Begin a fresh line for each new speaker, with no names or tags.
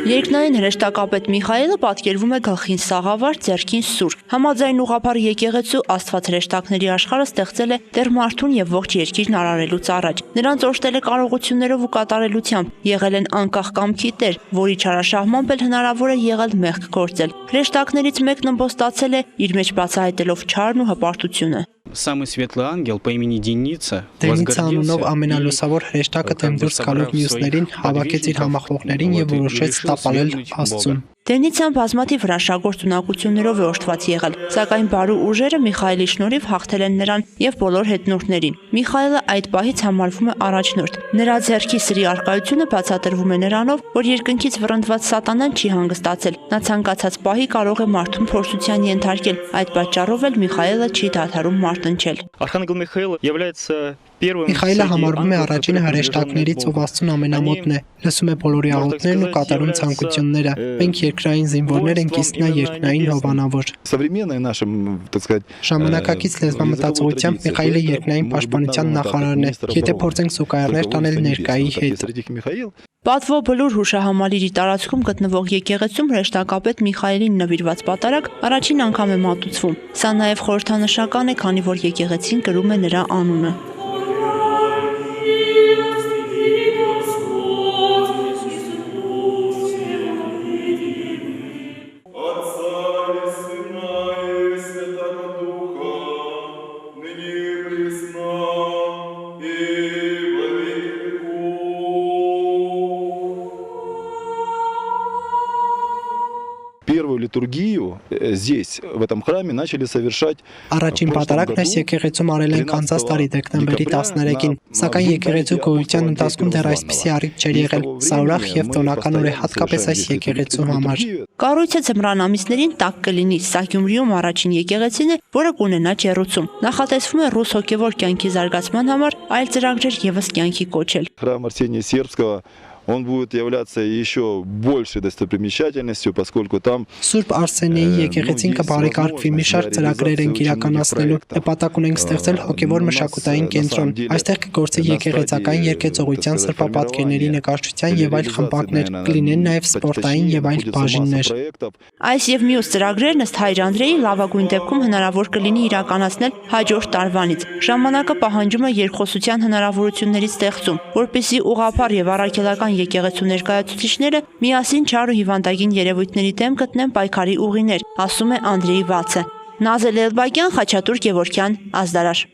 Երկնային հրեշտակապետ Միխայելը պատկերվում է գլխին սաղավարտ, ձեռքին սուր։ Համաձայն ուղղափառ եկեղեցու Աստված հրեշտակների աշխարհը ստեղծել է դեռ մարդուն եւ ողջ երկիրն արարելուց առաջ։ Նրանց օժտել է կարողություններով ու կատարելությամբ, եղել են անկախ կամքի տեր, որի չարաշահմամբ էլ հնարավոր է եղել մեղք գործել։ Հրեշտակներից մեկն ըմբոստացել է իր մեջ բացահայտելով չարն ու հպարտությունը։
Самый светлый ангел по имени Դենիցը
անունով ամենալուսավոր հրեշտակը դեմ դուրս գալով մյուսներին հավաքեց իր համախոհներին եւ որոշեց տապալել Աստծուն։
Դենիցան բազմաթիվ հրաշագործ ունակություններով է օժտված եղել, սակայն բարու ուժերը Միխայելի շնորհիվ հաղթել են նրան եւ բոլոր հետնորդներին։ Միխայելը այդ պահից համարվում է առաջնորդ։ Նրա ձեռքի սրի արկայությունը բացատրվում է նրանով, որ երկնքից վռնդված սատանան չի հանգստացել։ Նա ցանկացած պահի կարող է մարդուն փորձության ենթարկել, այդ պատճառով էլ Միխայելը չի դադարում մարտնչել։
Архангел Михаил является первым.
Միխայելը համարվում է առաջին հրեշտակներից, ով Աստծուն ամենամոտն է, լսում է բոլորի աղոթներն ու կատարում ցանկությունները։ Մենք երկրային զինվորներ ենք, իսկ նա երկնային հովանավոր։
Современная нашим, так сказать,
Ժամանակակից լեզվամտածողությամբ Միխայելը երկնային պաշտպանության նախարարն է, եթե փորձենք զուգահեռներ տանել ներկայի հետ։
Պատվո բլուր հուշահամալիրի տարածքում գտնվող եկեղեցում հրեշտակապետ Միխայելին նվիրված պատարագ առաջին անգամ է մատուցվում։ Սա նաև խորհրդանշական է, քանի որ եկեղեցին կրում է նրա անունը։
Первую литургию здесь, в этом храме, начали совершать.
Առաջին պատարագն այս եկեղեցում արել ենք անցած տարի դեկտեմբերի 13-ին, սակայն եկեղեցու գոյության ընթացքում դեռ այսպիսի առիթ չէր եղել։ Սա ուրախ եւ տոնական օր է հատկապես այս եկեղեցու համար։
Կառույցը ձմռան ամիսներին տաք կլինի, սա Գյումրիում առաջին եկեղեցին է, որը կունենա ջեռուցում։ Նախատեսվում է ռուս հոգևոր կյանքի զարգացման համար այլ ծրագրեր եւս կյանքի կոչել։
Храм Арсения Сербского, он будет являться еще большей достопримечательностью, поскольку там
Սուրբ Արսենիի եկեղեցին կբարեկարգվի մի շարք ծրագրեր ենք իրականացնելու։ Նպատակ ունենք ստեղծել հոգևոր մշակութային կենտրոն։ Այստեղ կգործի եկեղեցական երկեցողության սրբապատկերների նկարչության եւ այլ խմբակներ, կլինեն նաեւ սպորտային եւ այլ բաժիններ։
Այս եւ մյուս ծրագրերն ըստ Հայր Անդրեի լավագույն դեպքում հնարավոր կլինի իրականացնել հաջորդ տարվանից։ Ժամանակը պահանջում է երկխոսության հնարավորությունների ստեղծում, որպեսզի ուղղափառ եւ առաքելական եկեղեցու ներկայացուցիչները միասին չար ու հիվանդագին երևույթների դեմ գտնեն պայքարի ուղիներ, ասում է Անդրեի Վացը։ Նազել Էլբակյան, Խաչատուր Գևորգյան, Ազդարար։